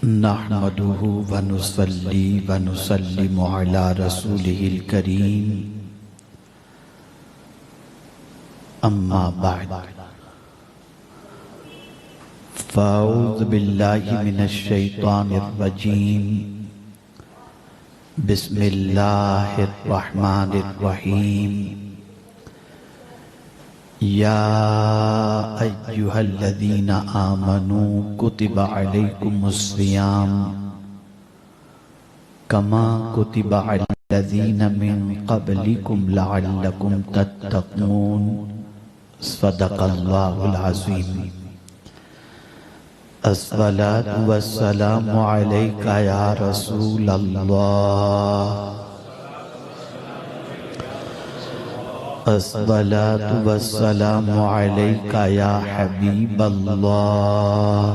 نحمده ونصلي ونسلم على رسوله الكريم اما بعد فاعوذ بالله من الشيطان الرجيم بسم الله الرحمن الرحيم يا أيها الذين آمنوا كتب عليكم الصيام كما كتب على الذين من قبلكم لعلكم تتقون صدق الله العظيم الصلاة والسلام عليك يا رسول الله الصلاة والسلام عليك يا حبيب الله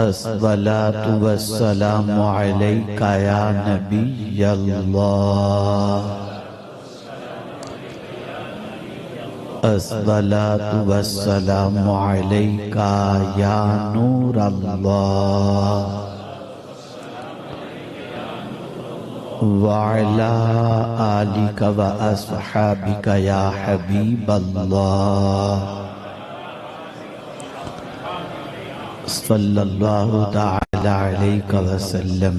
الصلاة والسلام عليك يا نبي الله الصلاة والسلام عليك يا نور الله وعلى آلك وأصحابك يا حبيب الله صلى الله تعالى عليك وسلم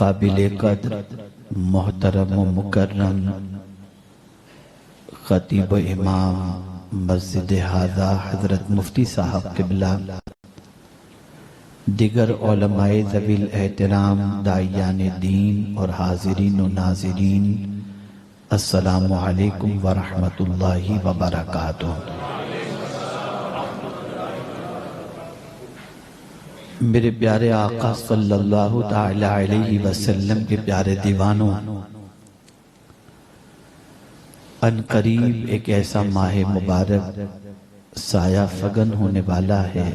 قابل قدر محترم و مکرم خطیب و امام مسجد ہذا حضرت مفتی صاحب قبلہ، دیگر علماء ذوی الاحترام داعیان دین اور حاضرین و ناظرین، السلام علیکم ورحمۃ اللہ وبرکاتہ۔ میرے پیارے آقا صلی اللہ تعالی علیہ وسلم کے پیارے دیوانوں، ان قریب ایک ایسا ماہ مبارک سایہ فگن ہونے والا ہے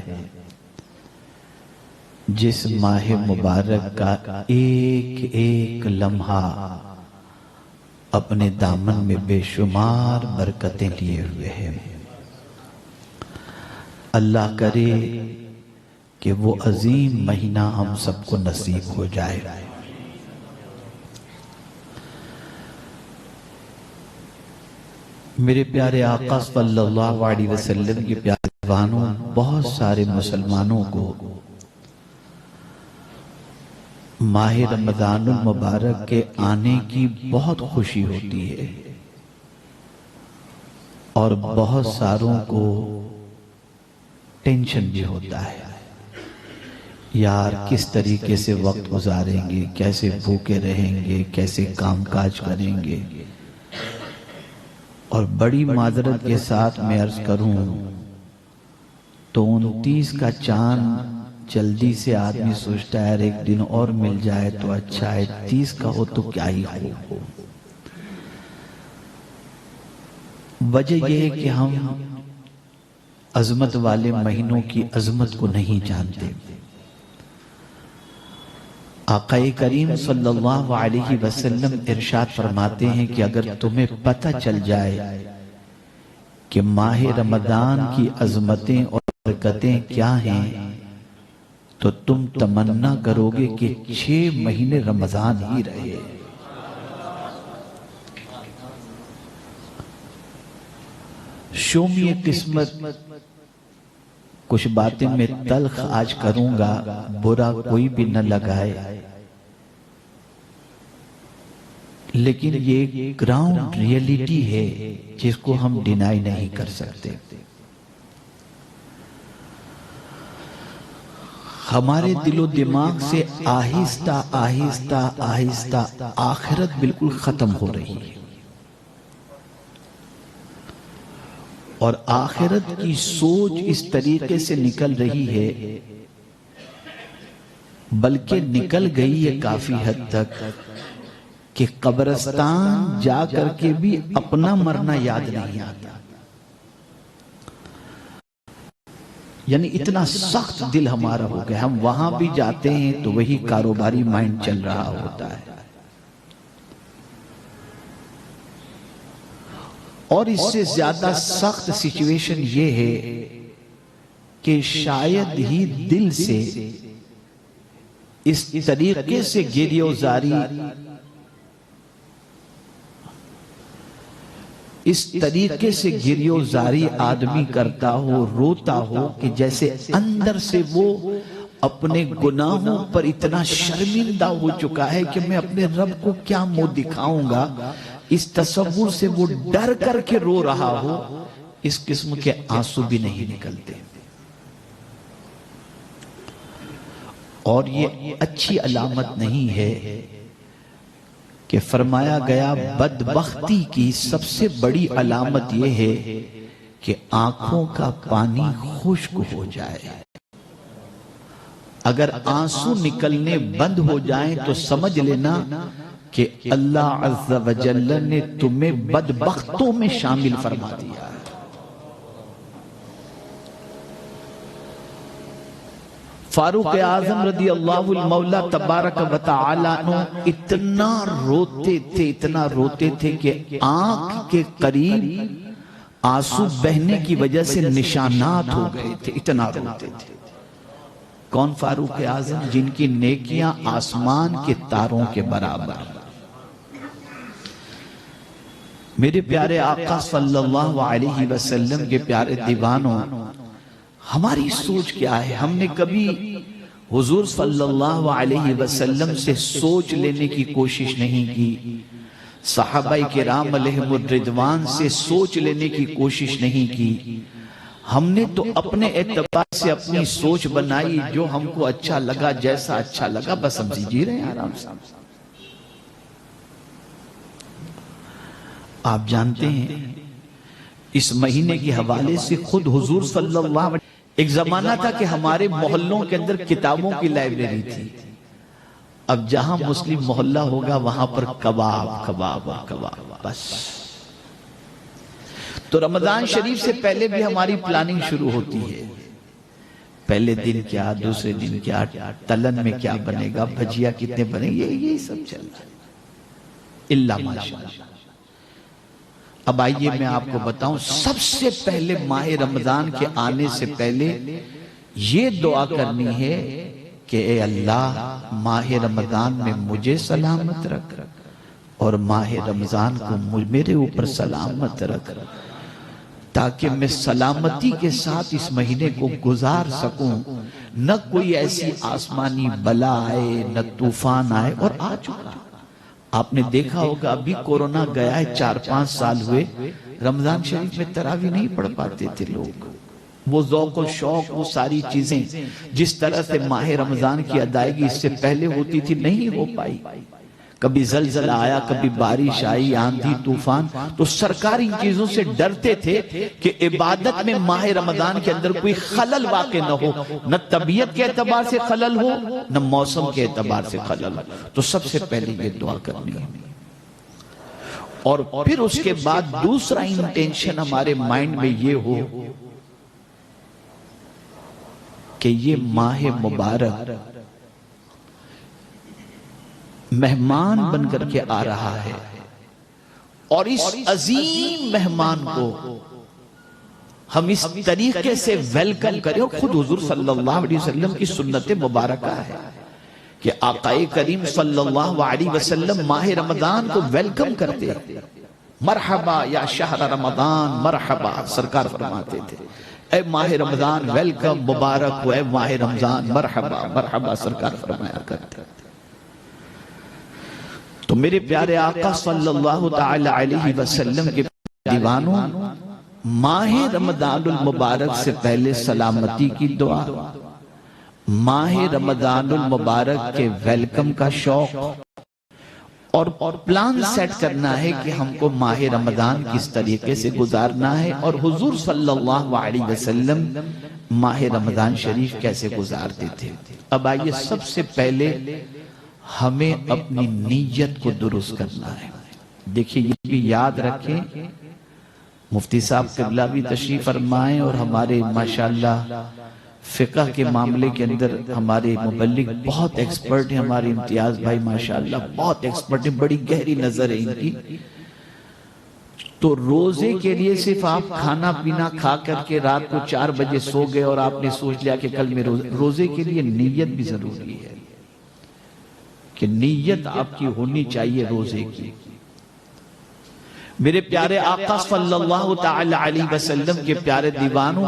جس ماہ مبارک کا ایک ایک لمحہ اپنے دامن میں بے شمار برکتیں لیے ہوئے ہیں۔ اللہ کرے کہ وہ عظیم مہینہ ہم سب کو نصیب ہو جائے۔ میرے پیارے آقا صلی اللہ علیہ وسلم کے پیارے دیوانوں، بہت سارے مسلمانوں کو ماہ رمضان المبارک کے آنے کی بہت خوشی ہوتی ہے، اور بہت ساروں کو ٹینشن بھی ہوتا ہے، یار کس طریقے سے وقت گزاریں گے، کیسے بھوکے رہیں گے، کیسے کام کاج کریں گے۔ اور بڑی معذرت کے ساتھ میں عرض کروں تو 29 کا چاند جلدی سے آدمی سوچتا ہے ایک دن اور مل جائے تو اچھا ہے، 30 کا ہو تو کیا ہی ہو۔ وجہ یہ ہے کہ ہم عظمت والے مہینوں کی عظمت کو نہیں جانتے۔ آقا کریم صلی اللہ علیہ وسلم ارشاد فرماتے ہیں کہ اگر تمہیں پتہ چل جائے کہ ماہ رمضان کی عظمتیں اور برکتیں کیا ہیں تو تم تمنا کرو گے کہ 6 مہینے رمضان ہی رہے۔ شومی قسمت، کچھ باتیں میں تلخ آج کروں گا، برا کوئی بھی نہ لگائے، لیکن یہ گراؤنڈ ریئلٹی ہے جس کو ہم ڈینائی نہیں کر سکتے۔ ہمارے دل و دماغ سے آہستہ آہستہ آہستہ آخرت بالکل ختم ہو رہی ہے، اور آخرت کی سوچ اس طریقے سے نکل رہی ہے، بلکہ نکل گئی ہے کافی حد تک کہ قبرستان جا کر کے بھی اپنا مرنا یاد نہیں آتا۔ یعنی اتنا سخت دل ہمارا ہو گیا، ہم وہاں بھی جاتے ہیں تو وہی کاروباری مائنڈ چل رہا ہوتا ہے۔ اور اس سے زیادہ سخت سچویشن یہ ہے کہ شاید ہی دل سے اس طریقے سے گریہ وزاری، اس طریقے سے گریہ وزاری آدمی کرتا ہو، روتا ہو کہ جیسے اندر سے وہ اپنے گناہوں پر اتنا شرمندہ ہو چکا ہے کہ میں اپنے رب کو کیا منہ دکھاؤں گا، اس تصور سے وہ ڈر کر کے رو رہا ہو، اس قسم کے آنسو بھی نہیں نکلتے۔ اور یہ اچھی علامت نہیں ہے کہ فرمایا گیا بدبختی کی سب سے بڑی علامت یہ ہے کہ آنکھوں کا پانی خشک ہو جائے۔ اگر آنسو نکلنے بند ہو جائیں تو سمجھ لینا کہ اللہ عز و جل نے تمہیں بدبختوں میں شامل فرما دیا ہے۔ فاروق اعظم رضی اللہ المولا تبارک و تعالی عنہ اتنا روتے تھے کہ آنکھ کے قریب آنسو بہنے کی وجہ سے نشانات ہو گئے تھے، اتنا روتے تھے۔ کون فاروق اعظم؟ جن کی نیکیاں آسمان کے تاروں کے برابر۔ میرے پیارے آقا صلی اللہ علیہ وسلم کے پیارے دیوانوں، ہماری سوچ کیا ہے؟ ہم نے کبھی حضور صلی اللہ علیہ وسلم سے سوچ لینے کی کوشش نہیں کی، صحابہ کرام علیہم الرضوان سے سوچ لینے کی کوشش نہیں کی۔ ہم نے تو اپنے اعتبار سے اپنی سوچ بنائی، جو ہم کو اچھا لگا، جیسا اچھا لگا بس ہم جی رہے ہیں آرام سے۔ آپ جانتے ہیں اس مہینے کے حوالے سے خود حضور صلی اللہ علیہ وسلم، ایک زمانہ تھا کہ ہمارے محلوں کے اندر کتابوں کی لائبریری تھی، اب جہاں مسلم محلہ ہوگا وہاں پر کباب بس۔ تو رمضان شریف سے پہلے بھی ہماری پلاننگ شروع ہوتی ہے، پہلے دن کیا، دوسرے دن کیا، تلن میں کیا بنے گا، بھجیا کتنے بنے گے، یہ سب چل رہا ہے اللہ ماشاءاللہ۔ اب آئیے میں آپ کو بتاؤں، سب سے پہلے ماہ رمضان کے آنے سے پہلے یہ دعا کرنی ہے کہ اے اللہ ماہ رمضان میں مجھے سلامت رکھ اور ماہ رمضان کو میرے اوپر سلامت رکھ، تاکہ میں سلامتی کے ساتھ اس مہینے کو گزار سکوں، نہ کوئی ایسی آسمانی بلا آئے، نہ طوفان آئے۔ اور آ چکا، آپ نے دیکھا ہوگا ابھی کورونا گیا ہے، 4-5 سال ہوئے، رمضان شریف میں تراویح نہیں پڑھ پاتے تھے لوگ۔ وہ ذوق و شوق، وہ ساری چیزیں جس طرح سے ماہ رمضان کی ادائیگی اس سے پہلے ہوتی تھی نہیں ہو پائی۔ کبھی زلزلہ آیا، کبھی بارش آئی، آندھی طوفان، تو سرکار ان چیزوں سے ڈرتے تھے کہ عبادت میں ماہ رمضان کے اندر کوئی خلل واقع نہ ہو، نہ طبیعت کے اعتبار سے خلل ہو، نہ موسم کے اعتبار سے خلل ہو۔ تو سب سے پہلے یہ دعا کرنی ہے، اور پھر اس کے بعد دوسرا انٹینشن ہمارے مائنڈ میں یہ ہو کہ یہ ماہ مبارک مہمان بن کر کے آ رہا ہے، اور اس عظیم مہمان کو ہم اس طریقے سے ویلکم کریں۔ خود حضور صلی اللہ علیہ وسلم کی سنت مبارکہ ہے کہ آقا کریم صلی اللہ علیہ وسلم ماہ رمضان کو ویلکم کرتے، مرحبا یا شہر رمضان مرحبا، سرکار فرماتے تھے اے ماہ رمضان ویلکم، مبارک ہو اے ماہ رمضان، مرحبا مرحبا سرکار فرمایا کرتے۔ تو میرے پیارے آقا صلی اللہ تعالی علیہ وسلم کے دیوانوں، ماہ رمضان المبارک سے پہلے سلامتی کی دعا، ماہ رمضان المبارک کے ویلکم کا شوق، اور پلان سیٹ کرنا ہے کہ ہم کو ماہ رمضان کس طریقے سے گزارنا ہے، اور حضور صلی اللہ علیہ وسلم ماہ رمضان شریف کیسے گزارتے تھے۔ اب آئیے سب سے پہلے ہمیں اپنی نیت کو درست کرنا ہے۔ دیکھیں یہ بھی یاد رکھیں، مفتی صاحب قبلہ بھی تشریف فرمائیں، اور ہمارے ماشاءاللہ فقہ کے معاملے کے اندر ہمارے مبلغ بہت ایکسپرٹ ہیں، ہمارے امتیاز بھائی ماشاءاللہ بہت ایکسپرٹ ہیں، بڑی گہری نظر ہے ان کی۔ تو روزے کے لیے صرف آپ کھانا پینا کھا کر کے رات کو 4 بجے سو گئے اور آپ نے سوچ لیا کہ کل میں روزے کے لیے نیت بھی ضروری ہے کہ نیت آپ کی ہونی چاہیے روزے کی۔ میرے پیارے آقا صلی اللہ تعالی علیہ وسلم کے پیارے دیوانوں،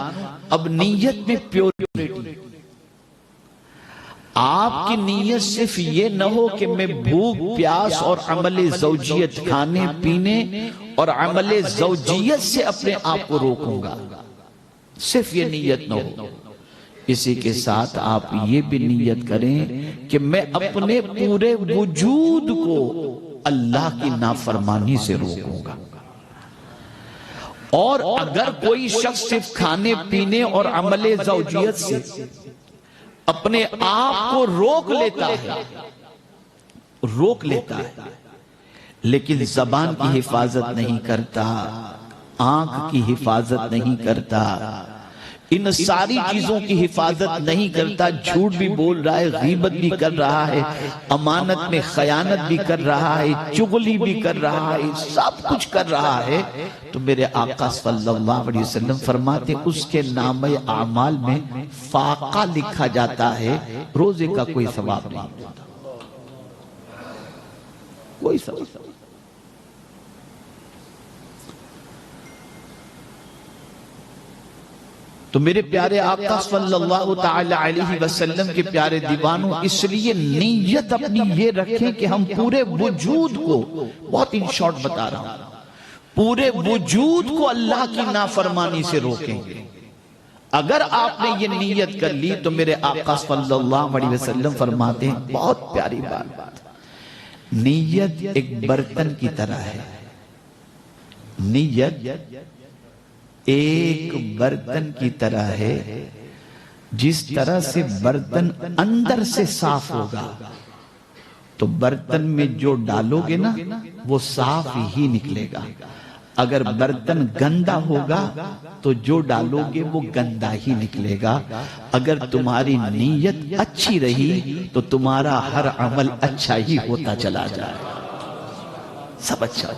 اب نیت میں پیورٹی، آپ کی نیت صرف یہ نہ ہو کہ میں بھوک پیاس اور عمل زوجیت کھانے پینے اور عمل زوجیت سے اپنے آپ کو روکوں گا، صرف یہ نیت نہ ہو، اسی کے ساتھ آپ یہ بھی نیت کریں کہ میں اپنے پورے وجود کو اللہ کی نافرمانی سے روکوں گا۔ اور اگر کوئی شخص صرف کھانے پینے اور عمل زوجیت سے اپنے آپ کو روک لیتا ہے لیکن زبان کی حفاظت نہیں کرتا، آنکھ کی حفاظت نہیں کرتا، ان ساری چیزوں کی حفاظت نہیں کرتا، جھوٹ بھی بول رہا ہے، غیبت بھی کر رہا ہے، امانت میں خیانت بھی کر رہا ہے، چغلی بھی کر رہا ہے، سب کچھ کر رہا ہے، تو میرے آقا صلی اللہ علیہ وسلم فرماتے اس کے نامہ اعمال میں فاقہ لکھا جاتا ہے، روزے کا کوئی ثواب نہیں ہوتا، کوئی ثواب۔ تو میرے پیارے آقا صلی اللہ تعالی علیہ وسلم کے پیارے دیوانوں، اس لیے نیت اپنی یہ رکھیں کہ ہم پورے وجود کو، بہت ان شارٹ بتا رہا ہوں، پورے وجود کو اللہ کی نافرمانی سے روکیں گے۔ اگر آپ نے یہ نیت کر لی تو میرے آقا صلی اللہ علیہ وسلم فرماتے ہیں بہت پیاری بات، نیت ایک برتن کی طرح ہے، نیت ایک برتن کی طرح ہے، جس طرح سے برتن اندر سے صاف ہوگا تو برتن میں جو ڈالو گے نا وہ صاف ہی نکلے گا، اگر برتن گندا ہوگا تو جو ڈالو گے وہ گندا ہی نکلے گا۔ اگر تمہاری نیت اچھی رہی تو تمہارا ہر عمل اچھا ہی ہوتا چلا جائے، سب اچھا۔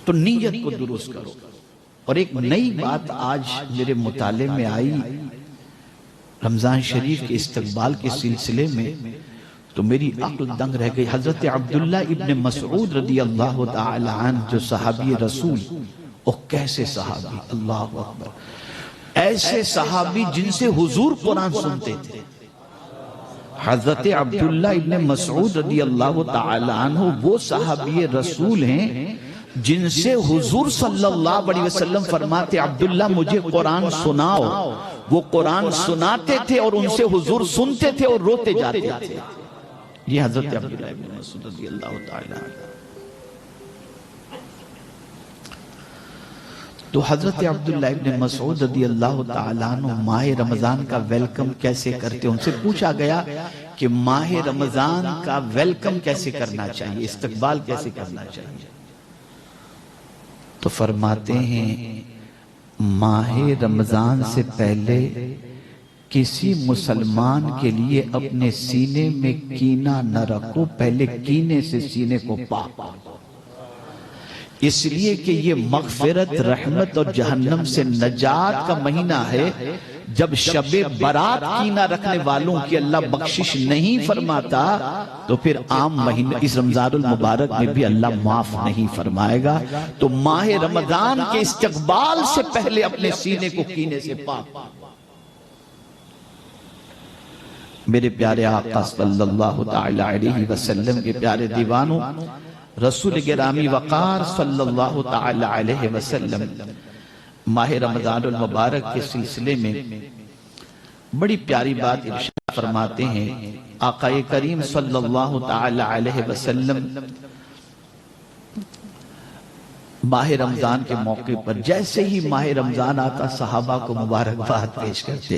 تو نیت کو درست کرو۔ اور ایک نئی بات آج میرے مطالعے میں آئی رمضان شریف کے استقبال کے سلسلے میں، تو میری عقل دنگ رہ گئی۔ حضرت عبداللہ ابن مسعود رضی اللہ تعالی عنہ جو صحابی رسول، اور کیسے صحابی، اللہ اکبر، ایسے صحابی جن سے حضور قرآن سنتے تھے۔ حضرت عبداللہ ابن مسعود رضی اللہ تعالی عنہ وہ صحابی رسول ہیں جن سے حضور صلی اللہ علیہ وسلم فرماتے عبداللہ مجھے قرآن سناؤ، وہ قرآن سناتے تھے اور ان سے حضور سنتے تھے اور روتے جاتے تھے۔ یہ حضرت عبداللہ ابن مسعود رضی اللہ تعالی عنہ۔ تو حضرت عبداللہ ابن مسعود رضی اللہ تعالی عنہ ماہ رمضان کا ویلکم کیسے کرتے؟ ان سے پوچھا گیا کہ ماہ رمضان کا ویلکم کیسے کرنا چاہیے، استقبال کیسے کرنا چاہیے؟ تو فرماتے ہیں ماہ رمضان سے پہلے کسی مسلمان کے لیے اپنے سینے میں کینہ نہ رکھو، پہلے کینے سے سینے کو پاک، اس لیے کہ یہ مغفرت، رحمت اور جہنم سے نجات کا مہینہ ہے۔ جب شب برات کینہ رکھنے والوں کی اللہ بخشش نہیں فرماتا تو پھر عام مہینہ اس رمضان المبارک میں بھی اللہ معاف نہیں فرمائے گا۔ تو ماہ رمضان کے استقبال سے پہلے اپنے سینے کو کینے سے پاک۔ میرے پیارے آقا صلی اللہ تعالی علیہ وسلم کے پیارے دیوانوں، رسول گرامی وقار صلی اللہ تعالی علیہ وسلم ماہ رمضان المبارک کے سلسلے میں بڑی پیاری بات ارشاد فرماتے ہیں۔ آقا کریم صلی اللہ تعالی علیہ وسلم ماہ رمضان کے موقع پر جیسے ہی ماہ رمضان آتا صحابہ کو مبارکباد پیش کرتے،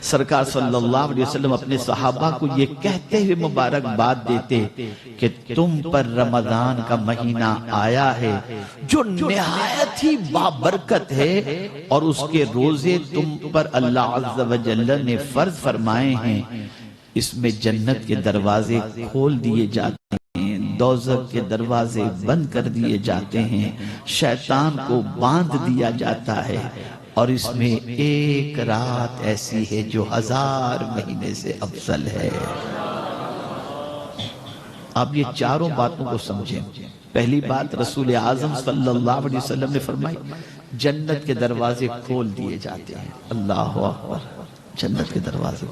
سرکار صلی اللہ علیہ وسلم اپنے صحابہ کو یہ کہتے ہوئے مبارکباد دیتے کہ تم پر رمضان کا مہینہ آیا ہے جو نہایت ہی بابرکت ہے، اور اس کے روزے تم پر اللہ عز و جل نے فرض فرمائے ہیں، اس میں جنت کے دروازے کھول دیے جاتے ہیں، دوزخ کے دروازے بند کر دیے جاتے ہیں، شیطان کو باندھ دیا جاتا ہے، اور اس میں ایک رات ایسی ہے جو 1000 مہینے سے افضل ہے۔ آپ یہ چاروں باتوں کو سمجھیں۔ پہلی بات، رسول اعظم صلی اللہ علیہ وسلم نے فرمائی جنت کے دروازے کھول دیے جاتے ہیں۔ اللہ اکبر، جنت کے دروازے۔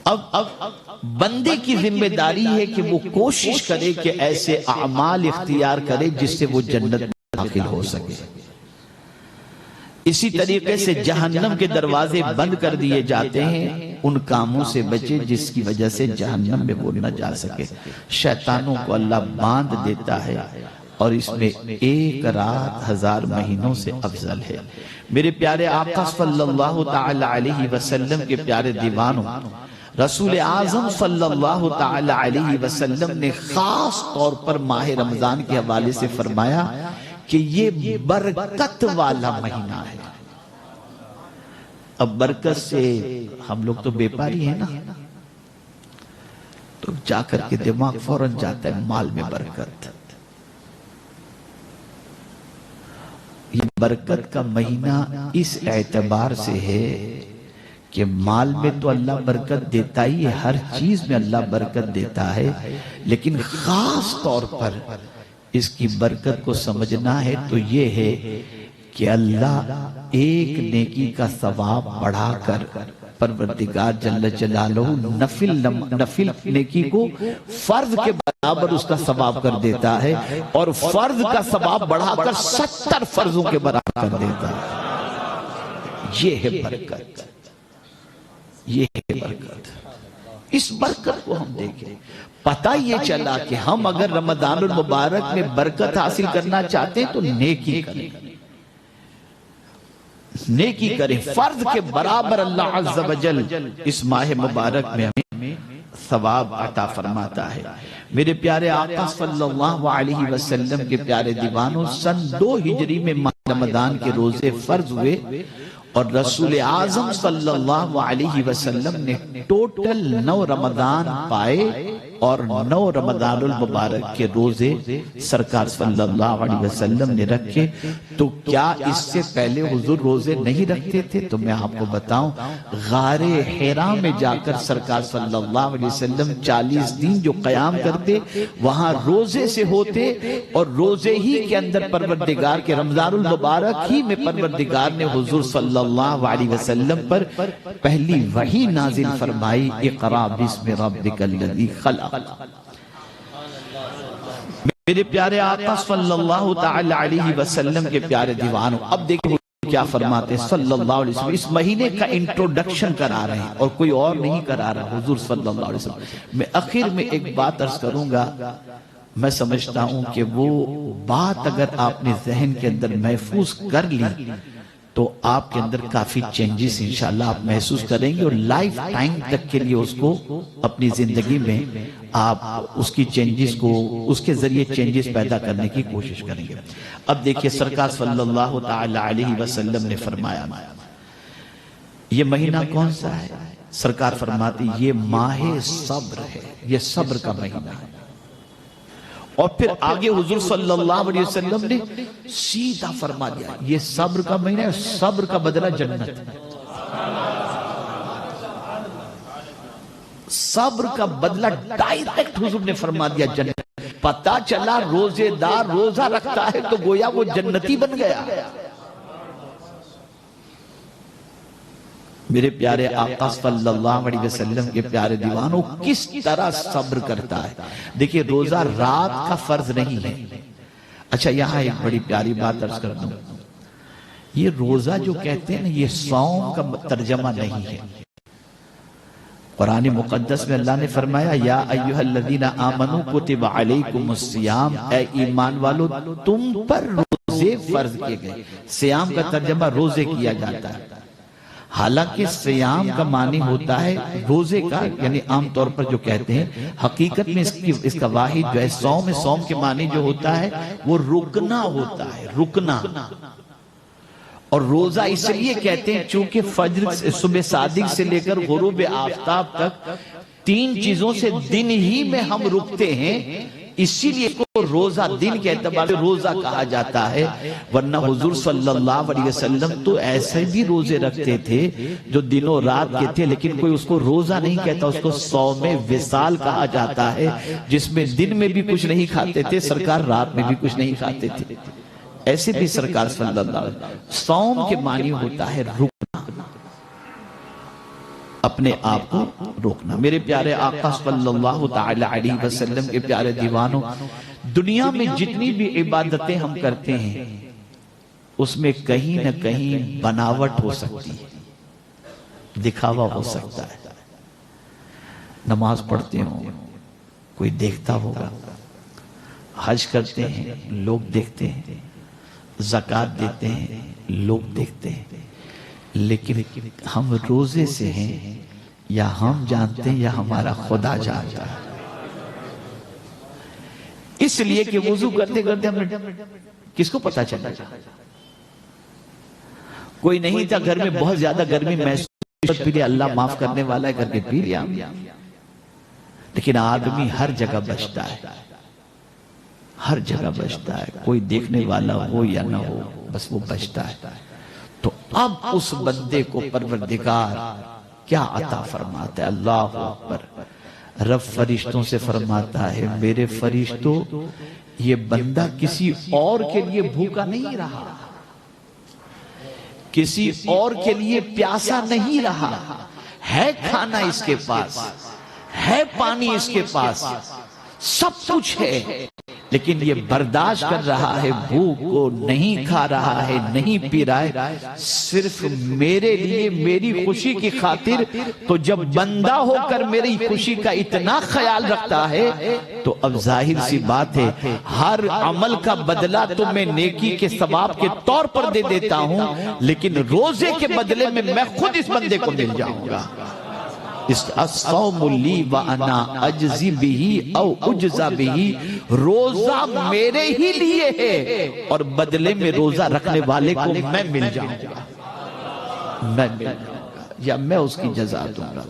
اب بندے کی ذمہ داری ہے کہ وہ کوشش کرے کہ ایسے اعمال اختیار کرے جس سے وہ جنت میں داخل ہو سکے۔ اسی طریقے سے جہنم کے دروازے بند کر دیے جاتے ہیں، ان کاموں سے بچے جس کی وجہ سے جہنم میں وہ نہ جا سکے۔ شیطانوں کو اللہ باندھ دیتا ہے، اور اس میں ایک رات 1000 مہینوں سے افضل ہے۔ میرے پیارے آقا صلی اللہ تعالی علیہ وسلم کے پیارے دیوانوں، رسول اعظم صلی اللہ تعالی علیہ وسلم نے خاص طور پر ماہ رمضان کے حوالے سے فرمایا کہ یہ برکت والا مہینہ ہے۔ اب برکت سے ہم لوگ تو بے پاری ہیں نا، تو جا کر کے دماغ فوراً جاتا ہے مال میں برکت۔ یہ برکت کا مہینہ اس اعتبار سے ہے کہ مال میں تو اللہ برکت دیتا ہی ہے، ہر چیز میں اللہ برکت دیتا ہے، لیکن خاص طور پر اس کی برکت کو سمجھنا ہے تو یہ ہے کہ اللہ ایک نیکی کا ثواب بڑھا کر پروردگار جل جلالہ نفل نیکی کو فرض کے برابر اس کا ثواب کر دیتا ہے، اور فرض کا ثواب بڑھا کر 70 فرضوں کے برابر کر دیتا ہے۔ یہ ہے برکت، یہ ہے برکت۔ اس برکت کو ہم دیکھیں، پتہ یہ چلا کہ ہم اگر رمضان المبارک میں برکت حاصل کرنا چاہتے ہیں تو نیکی کریں، نیکی کریں، فرض کے برابر اللہ عز و جل اس ماہ مبارک میں ہمیں ثواب عطا فرماتا ہے۔ میرے پیارے آقا صلی اللہ علیہ وسلم کے پیارے دیوانوں، سن 2 ہجری میں ماہ رمضان کے روزے فرض ہوئے، اور رسول اعظم صلی اللہ علیہ وسلم نے ٹوٹل 9 رمضان پائے، اور 9 رمضان المبارک کے روزے سرکار صلی اللہ علیہ وسلم نے رکھے۔ تو کیا اس سے پہلے حضور روزے نہیں رکھتے تھے؟ تو میں آپ کو بتاؤں، غار حرا میں جا کر سرکار صلی اللہ علیہ وسلم 40 دن جو قیام کرتے، وہاں روزے سے ہوتے، اور روزے ہی کے اندر پروردگار کے رمضان المبارک ہی میں پروردگار نے حضور صلی اللہ علیہ وسلم پر پہلی وحی نازل فرمائی، اقرا بسم ربک الذی خلق۔ میرے پیارے آقا صلی اللہ تعالی علیہ وسلم کے پیارے دیوانوں، اب دیکھیں کیا فرماتے ہیں صلی اللہ علیہ وسلم۔ اس مہینے کا انٹروڈکشن کرا رہے ہیں، اور کوئی اور نہیں کرا رہا، حضور صلی اللہ علیہ وسلم۔ میں آخر میں ایک بات عرض کروں گا، میں سمجھتا ہوں کہ وہ بات اگر آپ نے ذہن کے اندر محفوظ کر لی تو آپ کے اندر کافی چینجز انشاءاللہ آپ محسوس کریں گے، اور لائف ٹائم تک کے لیے اس کو اپنی زندگی میں آپ اس کی چینجز کو، اس کے ذریعے چینجز پیدا کرنے کی کوشش کریں گے۔ اب دیکھیے سرکار صلی اللہ تعالی علیہ وسلم نے فرمایا، یہ مہینہ کون سا ہے؟ سرکار فرماتی یہ ماہ صبر ہے، یہ صبر کا مہینہ ہے۔ اور پھر آگے حضور صلی اللہ علیہ وسلم نے سیدھا فرما دیا یہ صبر کا مہینہ ہے، صبر کا بدلہ جنت ہے۔ صبر کا بدلہ ڈائریکٹ حضور نے فرما دیا جنت۔ پتہ چلا روزے دار روزہ رکھتا ہے تو گویا وہ جنتی بن گیا۔ میرے پیارے آقا صلی اللہ علیہ وسلم کے پیارے دیوانوں، کس طرح صبر کرتا ہے۔ دیکھیں روزہ رات کا فرض نہیں ہے۔ اچھا یہاں ایک بڑی پیاری بات عرض کر دوں، یہ روزہ جو کہتے ہیں نا، یہ صوم کا ترجمہ نہیں ہے۔ قرآن مقدس میں اللہ نے فرمایا یا ایھا الذین آمنوا کتب علیکم الصیام، اے ایمان والو تم پر روزے فرض کیے گئے۔ صیام کا ترجمہ روزے کیا جاتا ہے، حالانکہ صیام کا معنی ہوتا ہے روزے کا، یعنی عام طور پر جو کہتے ہیں، حقیقت میں اس کا واحد جو ہے صوم کے معنی جو ہوتا ہے وہ رکنا ہوتا ہے، رکنا۔ اور روزہ اس لیے کہتے ہیں چونکہ فجر صبح صادق سے لے کر غروب آفتاب تک 3 چیزوں سے دن ہی میں ہم رکتے ہیں، اسی لیے اس کو روزہ دن کے اعتبار سے روزہ کہا جاتا ہے۔ ورنہ حضور صلی اللہ علیہ وسلم تو ایسے بھی روزے رکھتے تھے جو دنوں رات کے تھے، لیکن کوئی اس کو روزہ نہیں کہتا، اس کو صوم وصال کہا جاتا ہے، جس میں دن میں بھی کچھ نہیں کھاتے تھے، سرکار رات میں بھی کچھ نہیں کھاتے تھے۔ ایسے بھی سرکار صلی اللہ علیہ وسلم، صوم کے معنی ہوتا ہے رکنا، اپنے آپ کو روکنا۔ میرے پیارے آقا صلی اللہ تعالی علیہ وسلم کے پیارے دیوانوں، دنیا میں جتنی بھی عبادتیں ہم کرتے ہیں اس میں کہیں نہ کہیں بناوٹ ہو سکتی ہے، دکھاوا ہو سکتا ہے۔ نماز پڑھتے ہوں کوئی دیکھتا ہوگا، حج کرتے ہیں لوگ دیکھتے ہیں، زکوٰۃ دیتے ہیں لوگ دیکھتے ہیں، لیکن ہم روزے سے ہیں یا ہم جانتے ہیں یا ہمارا خدا جانتا ہے۔ اس لیے کہ وضو کرتے کرتے ہم نے کس کو پتا چلا؟ کوئی نہیں تھا گھر میں، بہت زیادہ گرمی محسوس پی لیا، اللہ معاف کرنے والا ہے کر کے پی لیا۔ لیکن آدمی ہر جگہ بچتا ہے، ہر جگہ بچتا ہے، کوئی دیکھنے والا ہو یا نہ ہو، بس وہ بچتا ہے۔ تو اب اس بندے کو پروردگار کیا عطا فرماتا ہے؟ اللہ اکبر۔ رب فرشتوں سے فرماتا ہے میرے فرشتوں، یہ بندہ کسی اور کے لیے بھوکا نہیں رہا، کسی اور کے لیے پیاسا نہیں رہا، ہے کھانا اس کے پاس، ہے پانی اس کے پاس، سب کچھ ہے، لیکن یہ برداشت کر رہا ہے، بھوک کو نہیں کھا رہا ہے، نہیں پی رہا ہے، صرف میرے لیے، میری خوشی کی خاطر۔ تو جب بندہ ہو کر میری خوشی کا اتنا خیال رکھتا ہے تو اب ظاہر سی بات ہے ہر عمل کا بدلہ تو میں نیکی کے ثواب کے طور پر دے دیتا ہوں، لیکن روزے کے بدلے میں خود اس بندے کو مل جاؤں گا۔ الصوم لی وانا اجزی بہ او اجزا بہ، روزہ میرے ہی لیے ہے اور بدلے میں روزہ رکھنے والے کو میں مل جاؤں گا، میں مل جاؤں گا، یا میں اس کی جزا دوں گا۔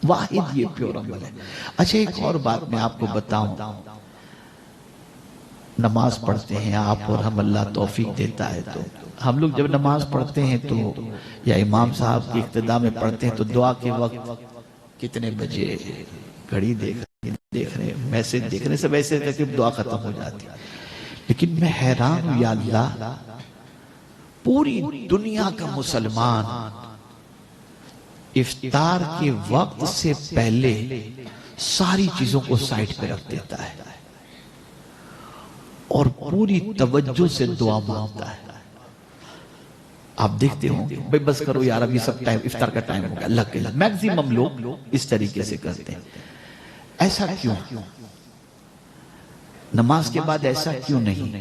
واحد یہ پیور عمل ہے۔ اچھا ایک اور بات میں آپ کو بتاؤں، نماز پڑھتے ہیں آپ اور ہم، اللہ توفیق دیتا ہے تو ہم لوگ جب نماز پڑھتے ہیں تو یا امام صاحب کی اقتداء میں پڑھتے ہیں تو دعا کے وقت کتنے بجے گھڑی دیکھ رہے ہیں، میسج دیکھ رہے ہیں، سب ایسے کہ دعا ختم ہو جاتی ہے۔ لیکن میں حیران ہوں یا اللہ، پوری دنیا کا مسلمان افطار کے وقت سے پہلے ساری چیزوں کو سائٹ پہ رکھ دیتا ہے اور پوری توجہ سے دعا مانگتا ہے۔ آپ دیکھتے ہوں گے بھئی بس کرو یار، اب یہ سب ٹائم افطار کا ٹائم ہو گیا، اللہ کے اللہ، میکسیمم لوگ اس طریقے سے کرتے ہیں۔ ایسا کیوں؟ نماز کے بعد ایسا کیوں نہیں؟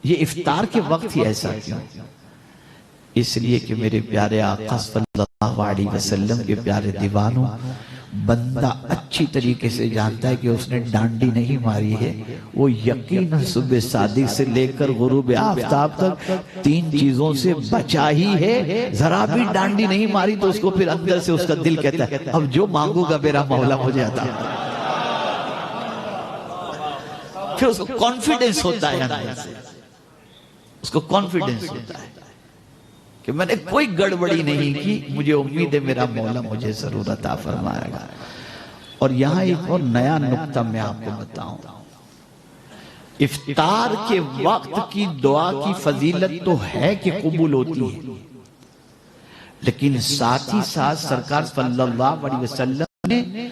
یہ افطار کے وقت ہی ایسا کیوں؟ اس لیے کہ میرے پیارے آقا صلی اللہ علیہ وسلم کے پیارے دیوانوں، بندہ اچھی طریقے سے جانتا ہے کہ اس نے ڈانڈی نہیں ماری ہے، وہ یقیناً صبح صادق سے لے کر غروب آفتاب تک 3 چیزوں سے بچا ہی ہے۔ ذرا بھی ڈانڈی نہیں ماری تو اس کو پھر اندر سے اس کا دل کہتا ہے اب جو مانگوں گا میرا مولا مجھے عطا، پھر اس کو کانفیڈنس ہوتا ہے اندر سے، اس کو کانفیڈنس ہوتا ہے کہ میں نے کوئی گڑبڑی نہیں کی، مجھے امید ہے میرا مولا مجھے ضرور عطا فرمائے گا۔ اور یہاں ایک اور نیا نکتہ میں آپ کو بتاؤں، افطار کے وقت کی دعا کی فضیلت تو ہے کہ قبول ہوتی ہے، لیکن ساتھ ہی ساتھ سرکار صلی اللہ علیہ وسلم نے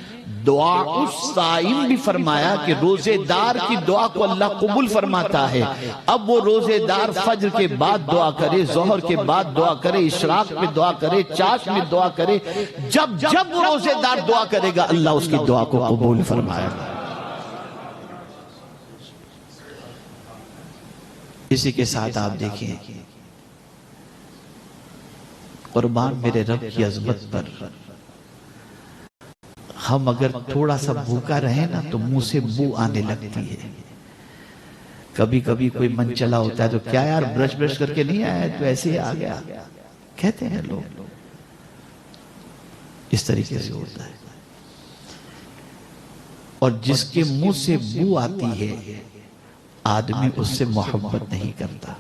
دعا الصائم بھی فرمایا کہ روزے دار کی دعا کو اللہ قبول فرماتا ہے۔ اب وہ روزے دار فجر کے بعد دعا کرے، ظہر کے بعد دعا کرے، اشراق میں دعا کرے، چاش میں دعا کرے، جب وہ روزے دار دعا کرے گا اللہ اس کی دعا کو قبول فرمائے گا۔ اسی کے ساتھ آپ دیکھیں، قربان میرے رب کی عظمت پر، ہم اگر تھوڑا سا بھوکا رہے نا تو منہ سے بو آنے لگتی ہے۔ کبھی کبھی کوئی من چلا ہوتا ہے تو کیا یار برش کر کے نہیں آیا تو ایسے ہی آ گیا کہتے ہیں لوگ، اس طریقے سے ہوتا ہے۔ اور جس کے منہ سے بو آتی ہے آدمی اس سے محبت نہیں کرتا۔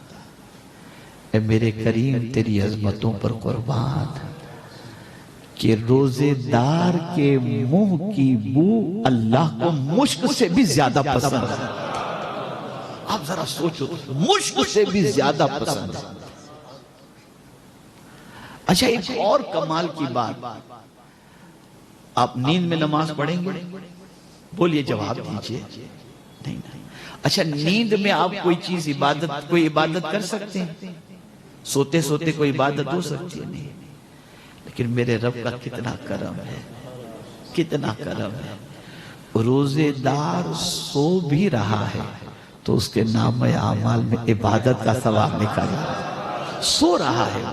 اے میرے کریم تیری عظمتوں پر قربان کہ روزے دار کے منہ کی بو اللہ کو مشک سے بھی زیادہ پسند ہے۔ آپ ذرا سوچو، مشک سے بھی زیادہ پسند ہے۔ اچھا ایک اور کمال کی بات، آپ نیند میں نماز پڑھیں گے؟ بولیے، جواب دیجئے۔ نہیں۔ اچھا نیند میں آپ کوئی عبادت کر سکتے ہیں؟ سوتے سوتے کوئی عبادت ہو سکتی ہے؟ نہیں۔ لیکن میرے رب کا کتنا کرم ہے، کتنا کرم ہے، روزے دار سو بھی رہا ہے تو اس کے نام اعمال میں عبادت کا ثواب نکل رہا ہے۔ سو رہا ہے،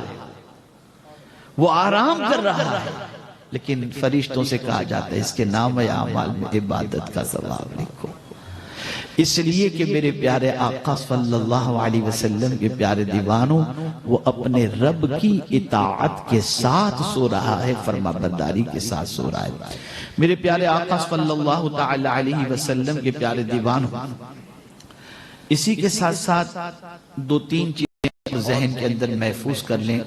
وہ آرام کر رہا ہے، لیکن فرشتوں سے کہا جاتا ہے اس کے نام اعمال میں عبادت کا ثواب لکھو۔ اس لیے کہ میرے پیارے آقا صلی اللہ علیہ وسلم کے پیارے دیوانوں، وہ اپنے رب کی اطاعت کے ساتھ سو رہا ہے، فرما برداری کے ساتھ سو رہا ہے۔ میرے پیارے آقا صلی اللہ تعالی علیہ وسلم کے پیارے دیوانوں، اسی کے ساتھ ساتھ دو تین چیزیں ذہن کے اندر محفوظ کر لیں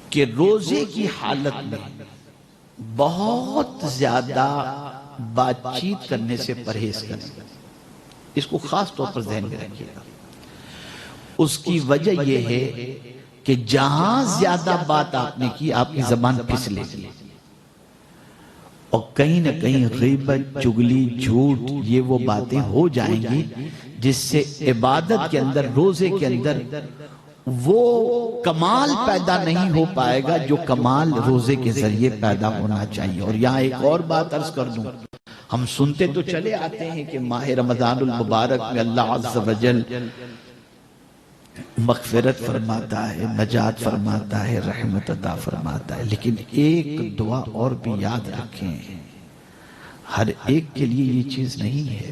کہ روزے کی حالت میں بہت زیادہ بات چیت کرنے سے پرہیز کریں، اس کو خاص طور پر ذہن میں رکھیے گا۔ اس کی وجہ یہ ہے کہ جہاں زیادہ بات آپ نے کی آپ کی زبان پھسلے گی، اور کہیں نہ کہیں غیبت، چگلی، جھوٹ، یہ وہ باتیں ہو جائیں گی جس سے عبادت کے اندر، روزے کے اندر وہ کمال پیدا نہیں ہو پائے گا جو کمال روزے کے ذریعے پیدا ہونا چاہیے۔ اور یہاں ایک اور بات عرض کر دوں، ہم سنتے تو چلے آتے ہیں کہ ماہ رمضان المبارک میں اللہ عز و جل مغفرت فرماتا ہے، نجات فرماتا ہے، رحمت عطا فرماتا ہے، لیکن ایک دعا اور بھی یاد رکھیں، ہر ایک کے لیے یہ چیز نہیں ہے۔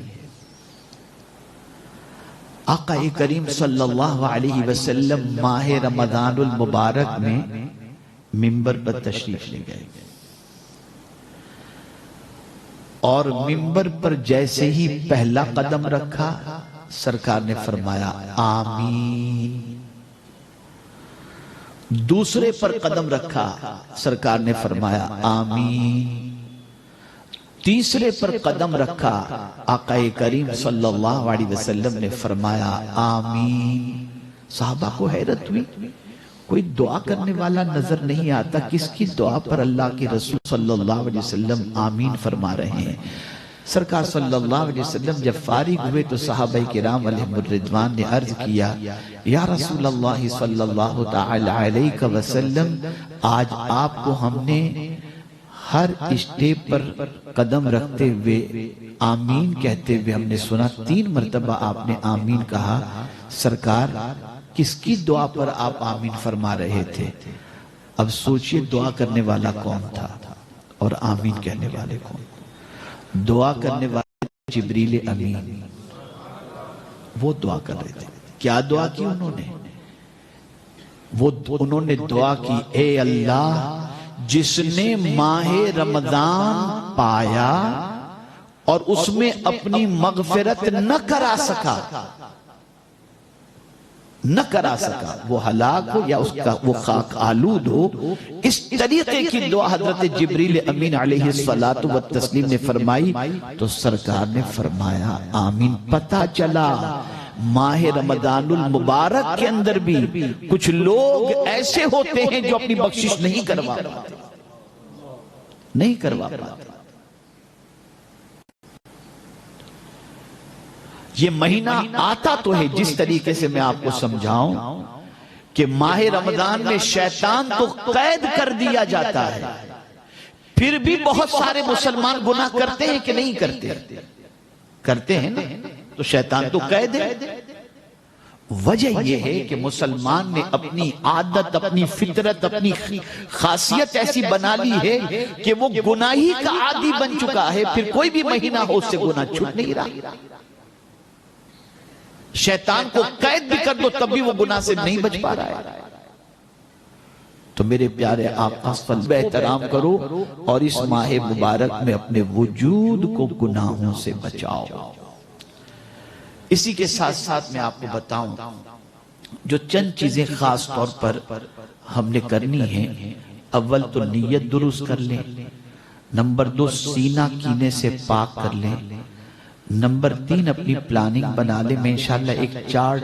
آقا کریم صلی اللہ علیہ وسلم ماہ رمضان المبارک میں منبر پر تشریف لے گئے، اور منبر پر جیسے ہی پہلا قدم رکھا سرکار نے فرمایا آمین، دوسرے پر قدم رکھا سرکار نے فرمایا آمین، تیسرے پر قدم رکھا آقا کریم صلی اللہ علیہ وسلم نے فرمایا آمین۔ صحابہ کو حیرت ہوئی، کوئی دعا کرنے والا نظر نہیں آتا، کس کی دعا پر اللہ کے رسول صلی اللہ علیہ وسلم آمین فرما رہے ہیں؟ سرکار صلی اللہ علیہ وسلم جب فارغ ہوئے تو صحابہ کرام علیہم الرضوان نے عرض کیا، یا رسول اللہ صلی اللہ تعالی علیہ وسلم، آج آپ کو ہم نے ہر اسٹیپ پر قدم رکھتے ہوئے آمین کہتے ہوئے ہم نے سنا، 3 مرتبہ آپ نے آمین کہا، سرکار کس کی دعا پر آپ آمین فرما رہے تھے؟ اب سوچئے دعا کرنے والا کون تھا اور آمین کہنے والے کون؟ دعا کرنے والے جبریل امین، وہ دعا کر رہے تھے۔ کیا دعا کی انہوں نے؟ انہوں نے دعا کی، اے اللہ جس نے ماہ رمضان پایا اور اس میں اپنی مغفرت نہ کرا سکا وہ ہلاک ہو یا اس کا وہ خاک آلود ہو، اس طریقے کی دعا حضرت جبریل امین علیہ الصلاۃ والتسلیم نے فرمائی تو سرکار نے فرمایا آمین۔ پتہ چلا ماہ رمضان المبارک کے اندر بھی کچھ لوگ ایسے ہوتے ہیں جو اپنی بخشش نہیں کروا پاتے۔ یہ مہینہ آتا تو ہے جس طریقے سے میں آپ کو سمجھاؤں کہ ماہ رمضان میں شیطان تو قید کر دیا جاتا ہے، پھر بھی بہت سارے مسلمان گناہ کرتے ہیں کہ نہیں کرتے ہیں نا، تو شیطان تو قید ہے۔ وجہ یہ ہے کہ مسلمان نے اپنی عادت، اپنی فطرت، اپنی خاصیت ایسی بنا لی ہے کہ وہ گناہی کا عادی بن چکا ہے، پھر کوئی بھی مہینہ ہو اس سے گناہ چھوٹ نہیں رہا۔ شیطان کو قید بھی کر دو تب بھی وہ گناہ سے نہیں بچ پا رہا ہے۔ تو میرے پیارے آقا صلی اللہ علیہ وسلم احترام کرو اور اس ماہ مبارک میں اپنے وجود کو گناہوں سے بچاؤ۔ اسی کے ساتھ ساتھ میں آپ کو بتاؤں جو چند چیزیں خاص طور پر ہم نے کرنی ہیں۔ اول تو نیت درست کر لیں، نمبر 2 سینہ کینے سے پاک کر لیں، نمبر 3 اپنی پلاننگ بنا لیں۔ میں انشاءاللہ ایک چارٹ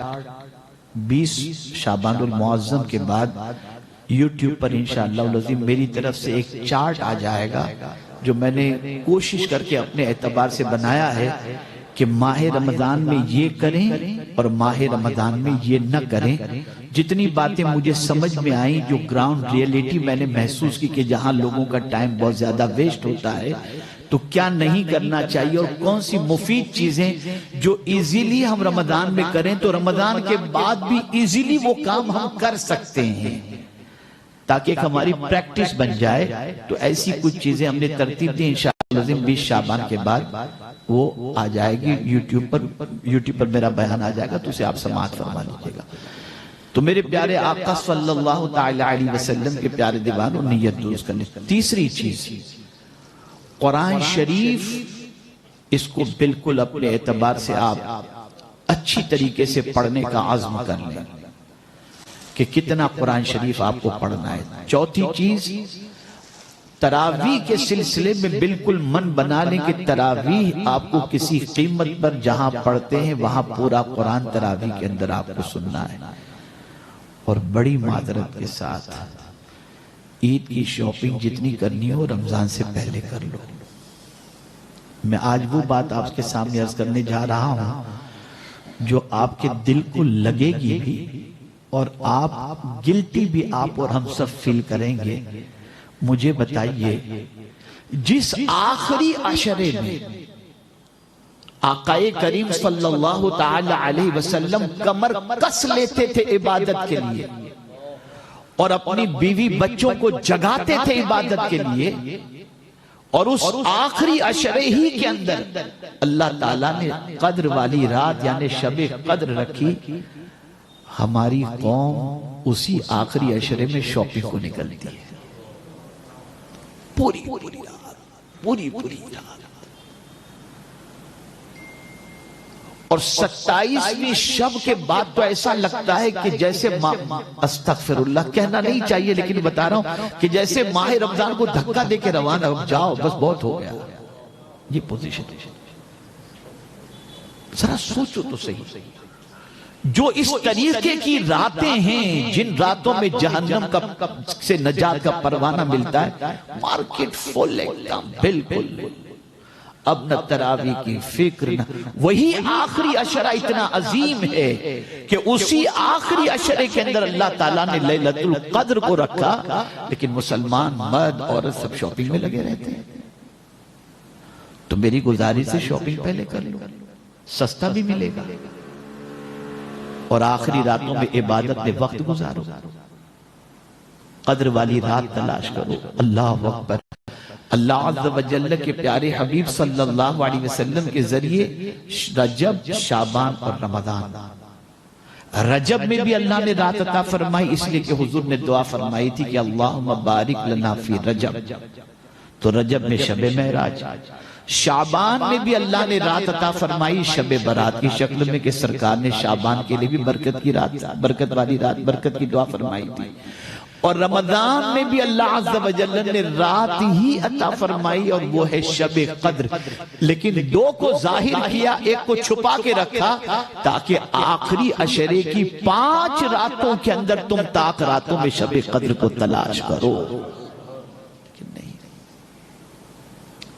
20 شعبان المعظم کے بعد یوٹیوب پر انشاءاللہ العظیم میری طرف سے ایک چارٹ آ جائے گا جو میں نے کوشش کر کے اپنے اعتبار سے بنایا ہے کہ ماہ رمضان میں یہ کریں اور ماہ رمضان میں یہ نہ کریں۔ جتنی باتیں مجھے سمجھ میں آئیں، جو گراؤنڈ ریئلٹی میں نے محسوس کی کہ جہاں لوگوں کا ٹائم بہت زیادہ ویسٹ ہوتا ہے تو کیا نہیں کرنا چاہیے اور کون سی مفید چیزیں جو ایزیلی ہم رمضان میں کریں تو رمضان کے بعد بھی ایزیلی وہ کام ہم کر سکتے ہیں، تاکہ ایک ہماری پریکٹس بن جائے۔ تو ایسی کچھ چیزیں ہم نے ترتیب دی، انشاءاللہ 20 شعبان کے بعد وہ آ جائے گی یوٹیوب پر میرا بیان آ جائے گا، تو اسے آپ سماعت فرما لیجیے گا۔ تو میرے پیارے آقا صلی اللہ تعالی علیہ وسلم کے پیارے دیوانوں، نیت درست کرنے۔ تیسری چیز، قرآن شریف، اس کو بالکل اپنے اعتبار سے آپ اچھی طریقے سے پڑھنے کا عزم کر لیں کہ کتنا قرآن شریف آپ کو پڑھنا ہے۔ چوتھی چیز، تراویح کے سلسلے میں بالکل من بنا لیں کہ تراویح آپ کو کسی قیمت پر جہاں پڑھتے ہیں وہاں پورا قرآن تراویح کے اندر آپ کو سننا ہے۔ اور بڑی معذرت کے ساتھ عید کی شاپنگ جتنی کرنی ہو رمضان سے پہلے کر لو۔ میں آج وہ بات آپ کے سامنے عرض کرنے جا رہا ہوں جو آپ کے دل کو لگے گی بھی اور آپ گلٹی بھی آپ اور ہم سب فیل کریں گے۔ مجھے بتائیے، جس آخری عشرے میں آقا کریم صلی اللہ تعالی علیہ وسلم کمر کس لیتے تھے عبادت کے لیے اور اپنی بیوی بچوں کو جگاتے تھے عبادت کے لیے، اور اس آخری عشرے ہی کے اندر اللہ تعالیٰ نے قدر والی رات یعنی شب قدر رکھی، ہماری قوم اسی آخری عشرے میں شاپنگ کو نکلتی ہے، پوری رات، اور 27ویں شب کے بعد تو ایسا لگتا ہے کہ جیسے استغفر اللہ کہنا نہیں چاہیے لیکن بتا رہا ہوں کہ جیسے ماہ رمضان کو دھکا دے کے روانہ اب جاؤ بس بہت ہو گیا، یہ پوزیشن۔ ذرا سوچو تو صحیح، جو اس طریقے کی راتیں ہیں جن راتوں میں جہنم سے نجات کا پروانہ ملتا ہے، مارکیٹ فل ایک دم بالکل، اب نہ تراویح کی فکر نہ، وہی آخری عشرہ اتنا عظیم ہے کہ اسی آخری عشرے کے اندر اللہ تعالیٰ نے لیلۃ القدر کو رکھا، لیکن مسلمان مرد عورت سب شاپنگ میں لگے رہتے ہیں۔ تو میری گزارش سے شاپنگ پہلے کر لو، سستا بھی ملے گا، اور آخری راتوں میں عبادت میں وقت گزارو، قدر والی رات تلاش کرو۔ اللہ اکبر۔ اللہ عز و جل کے پیارے حبیب صلی اللہ علیہ وسلم کے ذریعے رجب، شعبان اور رمضان، رجب میں بھی اللہ نے رات عطا فرمائی، اس لیے کہ حضور نے دعا فرمائی تھی کہ اللہم بارک لنا فی رجب، تو رجب میں شب معراج۔ شعبان میں بھی اللہ نے رات عطا فرمائی شب برات کی شکل میں کہ سرکار نے شعبان کے لیے بھی برکت کی رات، برکت والی رات، برکت کی دعا فرمائی تھی، اور رمضان میں بھی اللہ عز و جل نے رات ہی عطا فرمائی اور وہ ہے شب قدر، لیکن دو کو ظاہر کیا ایک کو چھپا کے رکھا تاکہ آخری عشرے کی 5 راتوں کے اندر تم تاک راتوں میں شب قدر کو تلاش کرو۔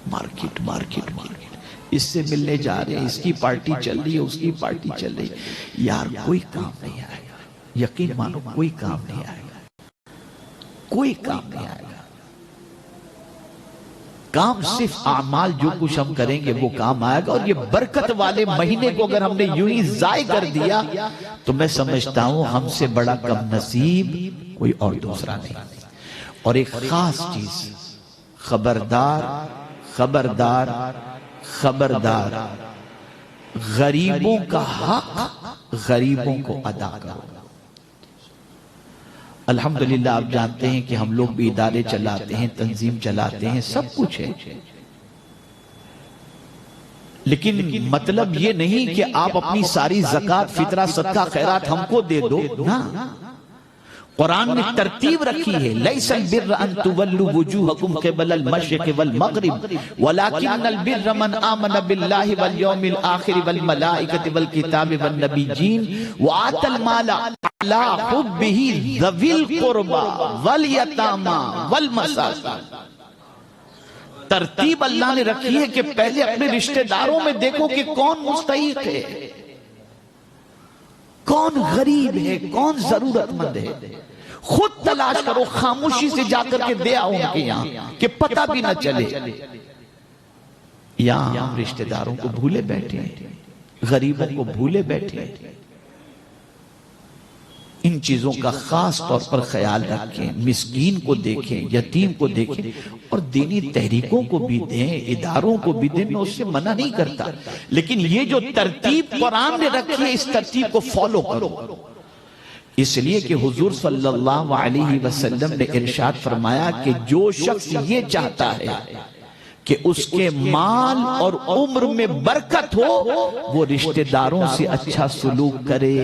مارکیٹ اس سے ملنے جا رہے ہیں، اس کی پارٹی چل رہی ہے، اس کی پارٹی چل رہی ہے، یار کوئی کام نہیں آئے گا، یقین مانو کوئی کام نہیں آئے گا، کوئی کام نہیں آئے گا۔ کام صرف اعمال جو کچھ ہم کریں گے وہ کام آئے گا، اور یہ برکت والے مہینے کو اگر ہم نے یوں ہی ضائع کر دیا تو میں سمجھتا ہوں ہم سے بڑا کم نصیب کوئی اور دوسرا نہیں۔ اور ایک خاص چیز، خبردار، غریبوں کا حق غریبوں کو ادا کرو۔ الحمدللہ آپ جانتے ہیں کہ ہم لوگ بھی ادارے چلاتے ہیں، تنظیم چلاتے ہیں، سب کچھ ہے، لیکن مطلب یہ نہیں کہ آپ اپنی ساری زکوٰۃ، فطرہ، صدقہ، خیرات ہم کو دے دو، نا۔ قرآن نے ترتیب رکھی ہے، لیس البر ان تولوا وجوہکم قبل المشرق والمغرب ولکن البر من آمن باللہ والیوم الآخر والملائکۃ والکتاب والنبیین وآتى المال علی حبہ ذوی القربى والیتامى والمساکین۔ ترتیب اللہ نے رکھی ہے کہ پہلے اپنے رشتہ داروں میں دیکھو کہ کون مستحق ہے، کون غریب ہے، کون ضرورت مند ہے، خود تلاش کرو، خاموشی سے جا کر کے دے آؤ ان کے یہاں کہ پتہ بھی نہ چلے۔ یہاں ہم رشتہ داروں کو بھولے بیٹھے ہیں، غریبوں کو بھولے بیٹھے ہیں۔ ان چیزوں کا خاص طور پر خیال رکھیں، مسکین کو دیکھیں، یتیم کو دیکھیں، اور دینی تحریکوں کو بھی دیں، اداروں کو بھی دیں، میں اس سے منع نہیں کرتا، لیکن یہ جو ترتیب قرآن نے رکھی ہے اس ترتیب کو فالو کرو۔ اس لیے کہ حضور صلی اللہ علیہ وسلم نے ارشاد فرمایا کہ جو شخص یہ چاہتا ہے کہ اس کے مال اور عمر میں برکت ہو، وہ رشتہ داروں سے اچھا سلوک کرے،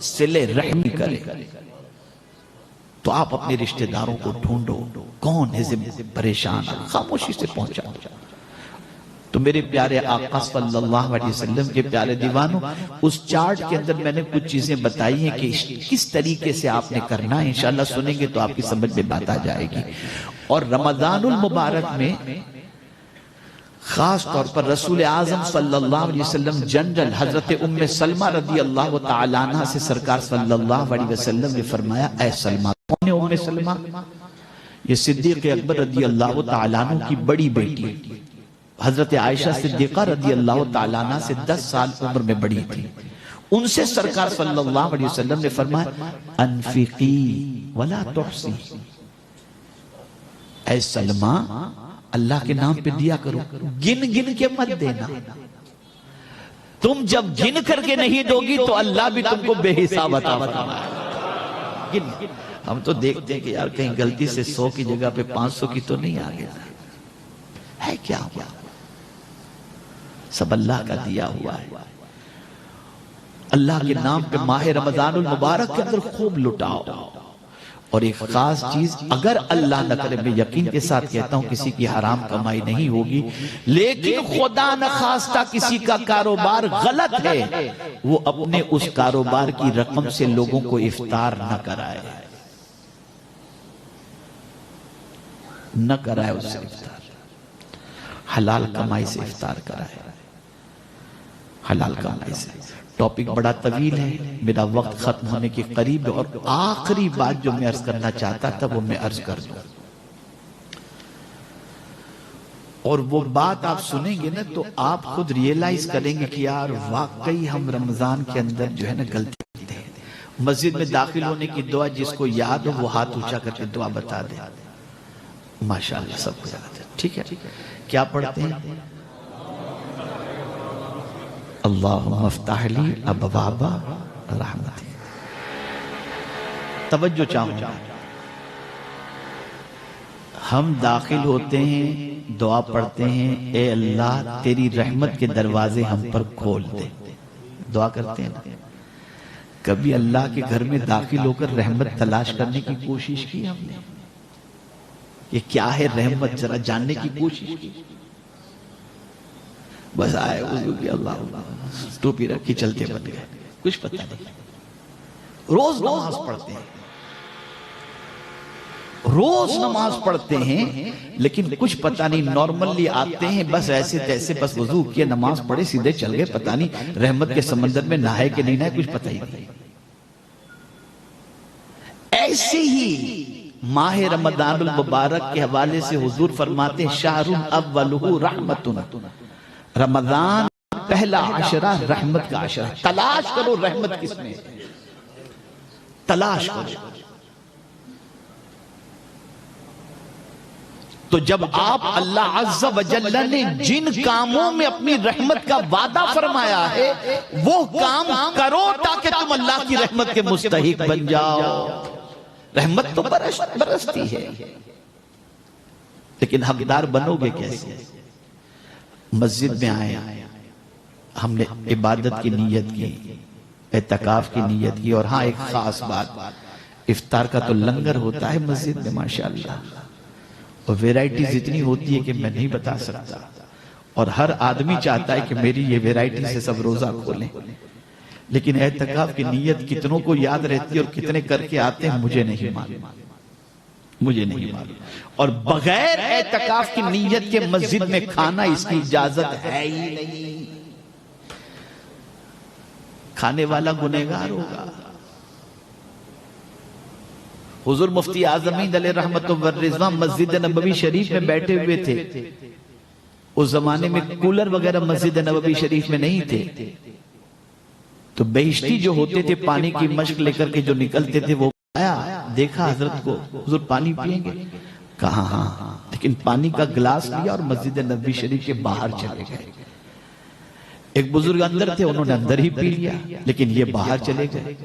صلہ رحمی کرے۔ تو آپ اپنے رشتہ داروں کو ڈھونڈو، کون ہے پریشان، خاموشی سے پہنچا۔ تو میرے پیارے آقا صلی اللہ علیہ وسلم کے پیارے دیوانوں، اس چارٹ کے اندر میں نے کچھ چیزیں بتائی ہیں کہ کس طریقے سے آپ نے کرنا ہے، انشاءاللہ سنیں گے تو آپ کی سمجھ میں بات آ جائے گی۔ اور رمضان المبارک میں خاص طور پر رسول اعظم صلی اللہ علیہ وسلم جنرل حضرت ام سلمہ رضی اللہ تعالیٰ عنہ سے سرکار صلی اللہ علیہ وسلم نے فرمایا، اے سلمہ، کون ہے ام سلمہ؟ یہ صدیق اکبر رضی اللہ تعالیٰ عنہ کی بڑی بیٹی، حضرت عائشہ صدیقہ رضی اللہ تعالیٰ عنہ سے 10 سال عمر میں بڑی تھی۔ ان سے سرکار صلی اللہ علیہ وسلم نے فرمایا، انفقی ولا تحصی، اے سلمہ اللہ کے نام پہ دیا کرو، گن گن کے مت دینا۔ تم جب گن کر کے نہیں دو گی تو اللہ بھی تم کو بے حساب عطا فرمائے گا۔ ہم تو دیکھتے ہیں کہ یار کہیں غلطی سے 100 کی جگہ پہ 500 کی تو نہیں آگے ہے، کیا ہوا؟ سب اللہ کا دیا ہوا ہے۔ اللہ کے نام پہ ماہ رمضان المبارک کے اندر خوب لٹاؤ۔ اور ایک خاص چیز، اگر اللہ نہ کرے، میں یقین کے ساتھ کہتا ہوں کسی کی حرام کمائی نہیں ہوگی، لیکن خدا نخواستہ کسی کا کاروبار غلط ہے، وہ اپنے اس کاروبار کی رقم سے لوگوں کو افطار نہ کرائے، نہ کرائے اس سے افطار، حلال کمائی سے افطار کرائے، حلال کمائی سے۔ ٹاپک بڑا طویل ہے، میرا وقت ختم ہونے کے قریب ہے، اور آخری بات جو میں عرض کرنا چاہتا تھا وہ میں عرض کر دوں، اور وہ بات آپ سنیں گے نا تو آپ خود ریئلائز کریں گے کہ یار واقعی ہم رمضان کے اندر جو ہے نا غلطی کرتے ہیں۔ مسجد میں داخل ہونے کی دعا جس کو یاد ہو وہ ہاتھ اونچا کر کے دعا بتا دے۔ ماشاءاللہ سب کو یاد ہے، ٹھیک ہے؟ کیا پڑھتے ہیں؟ اللہم افتح لی ابواب رحمتی۔ توجہ چاہوں گا، ہم داخل ہوتے ہیں، دعا پڑھتے ہیں، اے اللہ تیری رحمت کے دروازے ہم پر کھول دے، دعا کرتے ہیں۔ کبھی اللہ کے گھر میں داخل ہو کر رحمت تلاش کرنے کی کوشش کی ہم نے؟ یہ کیا ہے رحمت، ذرا جاننے کی کوشش کی؟ بس آئے وضو کیا، اللہ ٹوپی رکھی، چلتے بن گئے، کچھ پتہ نہیں۔ روز نماز پڑھتے ہیں، روز نماز پڑھتے ہیں، لیکن کچھ پتہ نہیں، نارملی آتے ہیں بس ایسے تیسے، بس وضو کیا، نماز پڑھے، سیدھے چل گئے، پتہ نہیں رحمت کے سمندر میں نہائے کہ نہیں نہائے، کچھ پتہ ہی نہیں۔ ایسے ہی ماہ رمضان المبارک کے حوالے سے حضور فرماتے ہیں، شہر اولہ رحمت، رمضان پہلا عشرہ رحمت کا عشرہ، تلاش کرو رحمت کس میں، تلاش کرو۔ تو جب آپ اللہ عز و جل نے جن کاموں میں اپنی رحمت کا وعدہ فرمایا ہے وہ کام کرو تاکہ تم اللہ کی رحمت کے مستحق بن جاؤ۔ رحمت تو برستی ہے، لیکن حقدار بنو گے کیسے؟ مسجد میں آئے، ہم نے عبادت کی نیت کی، اعتکاف کی نیت کی، اور ہاں ایک خاص بات، افطار کا تو لنگر ہوتا ہے مسجد میں ماشاءاللہ، اور ویرائٹیز اتنی ہوتی ہے کہ میں نہیں بتا سکتا، اور ہر آدمی چاہتا ہے کہ میری یہ ویرائٹی سے سب روزہ کھولیں، لیکن اعتکاف کی نیت کتنوں کو یاد رہتی ہے اور کتنے کر کے آتے ہیں مجھے نہیں معلوم، مجھے نہیں معلوم۔ اور بغیر اعتکاف کی نیت کے مسجد میں کھانا اس کی اجازت ہے ہی نہیں، کھانے والا گنہگار ہوگا۔ حضور مفتی اعظمین علیہ رحمت و رضوان مسجد نبوی شریف میں بیٹھے ہوئے تھے، اس زمانے میں کولر وغیرہ مسجد نبوی شریف میں نہیں تھے، تو بہشتی جو ہوتے تھے پانی کی مشق لے کر کے جو نکلتے تھے، وہ آیا دیکھا حضرت کو، حضور پانی پئیں گے؟ کہا ہاں، لیکن پانی کا گلاس لیا اور مسجد نبوی شریف کے باہر چلے گئے۔ ایک بزرگ اندر تھے، انہوں نے اندر ہی پی لیا، لیکن یہ باہر چلے گئے،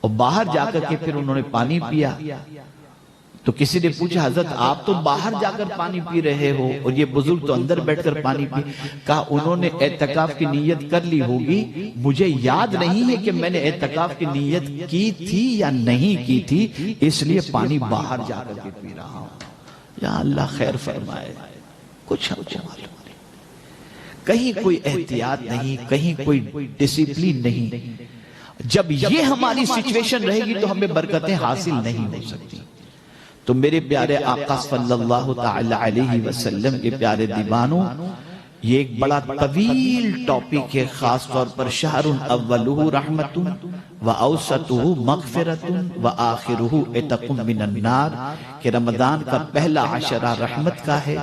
اور باہر جا کر کے پھر انہوں نے پانی پیا۔ تو کسی نے پوچھا حضرت آپ تو باہر جا کر پانی پی رہے ہو اور یہ بزرگ تو اندر بیٹھ کر پانی پی؟ کہا انہوں نے اعتکاف کی نیت کر لی ہوگی، مجھے یاد نہیں ہے کہ میں نے اعتکاف کی نیت کی تھی یا نہیں کی تھی، اس لیے پانی باہر جا کر کے پی رہا ہوں۔ یا اللہ خیر فرمائے، کچھ معلوم نہیں، کہیں کوئی احتیاط نہیں، کہیں کوئی ڈسپلین نہیں۔ جب یہ ہماری سچویشن رہے گی تو ہمیں برکتیں حاصل نہیں ہو سکتی۔ تو میرے پیارے آقا صلی اللہ تعالی علیہ وسلم کے پیارے دیوانوں، یہ ایک بڑا طویل ٹاپک ہے، خاص طور پر شہر اولہ رحمت و اوسطہ مغفرت و آخرہ عتق من النار، کہ رمضان کا پہلا عشرہ رحمت کا ہے،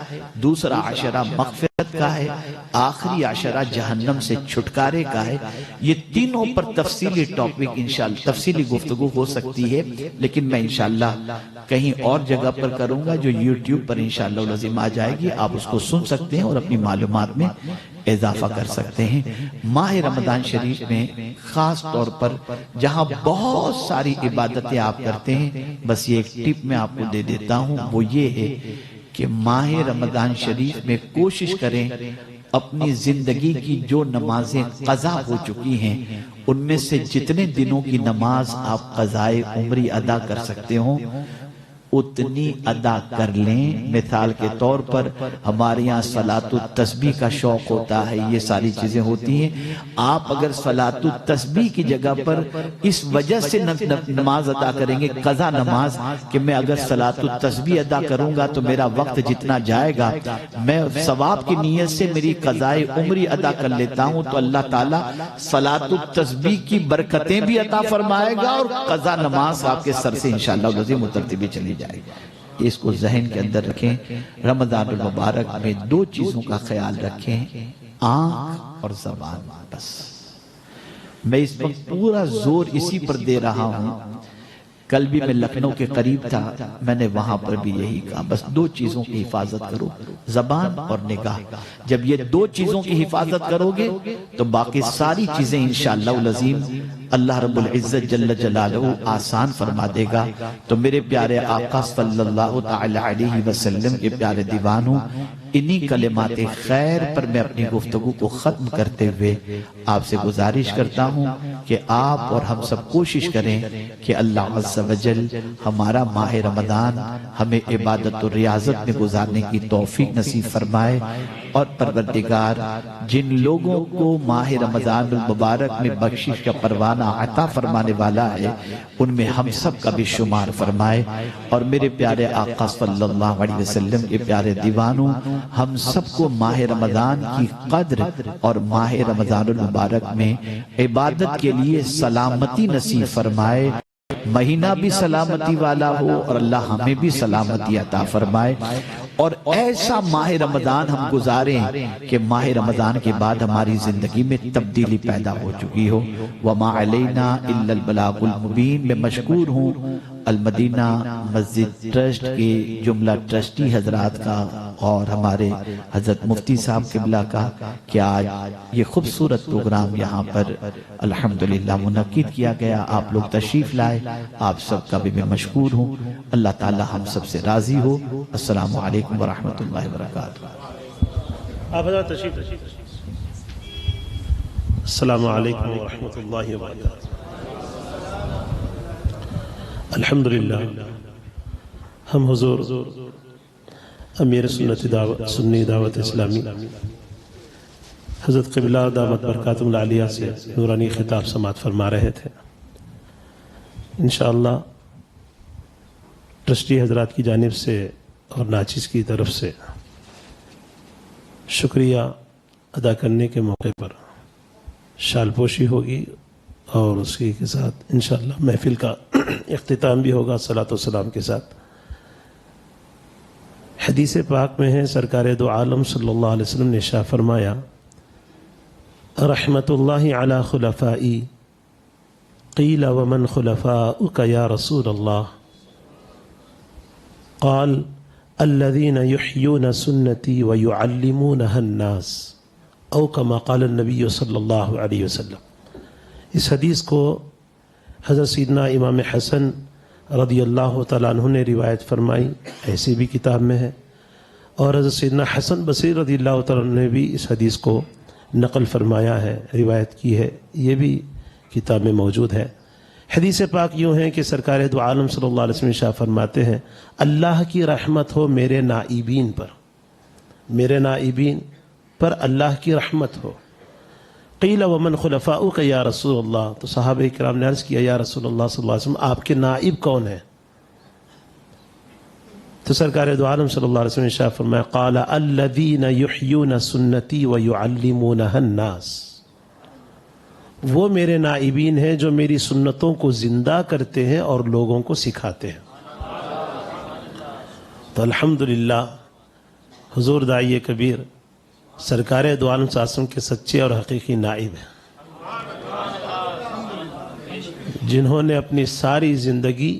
دوسرا عشرہ مغفرت کا ہے، آخری عشرہ جہنم سے چھٹکارے کا ہے۔ یہ تینوں پر تفصیلی ٹاپک انشاءاللہ تفصیلی گفتگو ہو سکتی ہے، لیکن میں انشاءاللہ کہیں اور جگہ پر کروں گا جو یوٹیوب پر انشاءاللہ لازم آ جائے گی، آپ اس کو سن سکتے ہیں اور اپنی معلومات میں اضافہ کر سکتے ہیں۔ ماہ رمضان شریف میں خاص طور پر جہاں بہت ساری عبادتیں آپ کرتے ہیں، بس یہ ایک ٹپ میں آپ کو دے دیتا ہوں، وہ یہ ہے کہ ماہ رمضان شریف میں کوشش کریں اپنی زندگی کی جو نمازیں قضا ہو چکی ہیں ان میں سے جتنے دنوں کی نماز آپ قضائے عمری ادا کر سکتے ہوں اتنی ادا کر لیں۔ مثال کے طور پر ہمارے یہاں صلاۃ التسبیح کا شوق ہوتا ہے، یہ ساری چیزیں ہوتی ہیں، آپ اگر صلاۃ التسبیح کی جگہ پر اس وجہ سے نماز ادا کریں گے قضا نماز، کہ میں اگر صلاۃ التسبیح ادا کروں گا تو میرا وقت جتنا جائے گا میں ثواب کی نیت سے میری قضائے عمری ادا کر لیتا ہوں، تو اللہ تعالیٰ صلاۃ التسبیح کی برکتیں بھی عطا فرمائے گا اور قضا نماز آپ کے سر سے انشاءاللہ العظیم اترتی بھی چلی جائے گی۔ اس کو ذہن کے اندر رکھیں۔ رمضان المبارک میں دو چیزوں کا خیال رکھیں، آنکھ اور زبان، بس میں اس پر پورا زور اسی پر دے رہا ہوں۔ کل بھی میں لکھنؤ کے قریب تھا، میں نے وہاں پر بھی یہی کہا، بس دو چیزوں کی حفاظت کرو، زبان اور نگاہ۔ جب یہ دو چیزوں کی حفاظت کرو گے تو باقی ساری چیزیں انشاءاللہ العظیم اللہ رب العزت جل جلالہ آسان فرما دے گا۔ تو میرے پیارے آقا صلی اللہ تعالی علیہ وسلم کے پیارے دیوانوں، انہی کلمات خیر پر میں اپنی گفتگو کو ختم کرتے ہوئے آپ سے گزارش کرتا ہوں کہ آپ اور ہم سب کوشش کریں کہ اللہ عز و جل ہمارا ماہ رمضان ہمیں عبادت و ریاضت میں گزارنے کی توفیق نصیب فرمائے، اور پروردگار جن لوگوں کو ماہ رمضان المبارک میں بخشش کا پروانہ عطا فرمانے والا ہے ان میں ہم سب کا بھی شمار فرمائے۔ اور میرے پیارے آقا صلی اللہ علیہ وسلم کے پیارے دیوانوں، ہم سب کو ماہ رمضان کی قدر اور ماہ رمضان المبارک میں عبادت کے لیے سلامتی نصیب فرمائے، مہینہ بھی سلامتی والا ہو اور اللہ ہمیں بھی سلامتی عطا فرمائے، اور ایسا ماہ رمضان ہم گزاریں کہ ماہ رمضان کے بعد ہماری زندگی میں تبدیلی پیدا ہو چکی ہو۔ وَمَا عَلَيْنَا إِلَّا الْبَلَاغُ الْمُبِينَ۔ میں مشکور ہوں المدینہ مسجد ٹرسٹ کے جملہ ٹرسٹی حضرات کا اور ہمارے حضرت مفتی صاحب قبلہ کا کہ آج یہ خوبصورت پروگرام یہاں پر الحمدللہ منعقد کیا گیا. آپ لوگ تشریف لائے, آپ سب کا بھی میں مشکور ہوں. اللہ تعالی ہم سب سے راضی ہو. السلام علیکم ورحمۃ اللہ وبرکاتہ. آپ حضرات تشریف. السلام علیکم ورحمۃ اللہ وبرکاتہ. الحمدللہ ہم حضور امیر سنی دعوت اسلامی حضرت قبلہ دامت برکاتہم العالیہ سے نورانی خطاب سماعت فرما رہے تھے. انشاءاللہ ٹرسٹی حضرات کی جانب سے اور ناچیز کی طرف سے شکریہ ادا کرنے کے موقع پر شال پوشی ہوگی اور اسی کے ساتھ انشاءاللہ محفل کا اختتام بھی ہوگا صلاۃ والسلام کے ساتھ. حدیث پاک میں ہے سرکار دو عالم صلی اللہ علیہ وسلم نے ارشاد فرمایا رحمت اللہ علی خلفائی قیل ومن خلفاؤک یا رسول اللہ قال الذین یحیون سنتی ویعلمونها الناس او کما قال النبی صلی اللہ علیہ وسلم. اس حدیث کو حضرت سیدنا امام حسن رضی اللہ تعالیٰ عنہ نے روایت فرمائی, ایسی بھی کتاب میں ہے, اور حضرت سیدنا حسن بصری رضی اللہ تعالیٰ عنہ نے بھی اس حدیث کو نقل فرمایا ہے, روایت کی ہے, یہ بھی کتاب میں موجود ہے. حدیث پاک یوں ہے کہ سرکار دو عالم صلی اللہ علیہ وسلم ارشاد فرماتے ہیں اللہ کی رحمت ہو میرے نائبین پر, میرے نائبین پر اللہ کی رحمت ہو. قیل ومن خلفاؤک یا رسول اللہ, تو صحابہ کرام نے عرض کیا یا رسول اللہ صلی اللہ علیہ وسلم آپ کے نائب کون ہیں؟ تو سرکار دو عالم صلی اللہ علیہ وسلم نے ارشاد فرمایا قال الذین یحیون سنتی ویعلمونها الناس, وہ میرے نائبین ہیں جو میری سنتوں کو زندہ کرتے ہیں اور لوگوں کو سکھاتے ہیں. تو الحمدللہ حضور داعی کبیر سرکار دو عالم صلی اللہ علیہ وسلم کے سچے اور حقیقی نائب ہیں, جنہوں نے اپنی ساری زندگی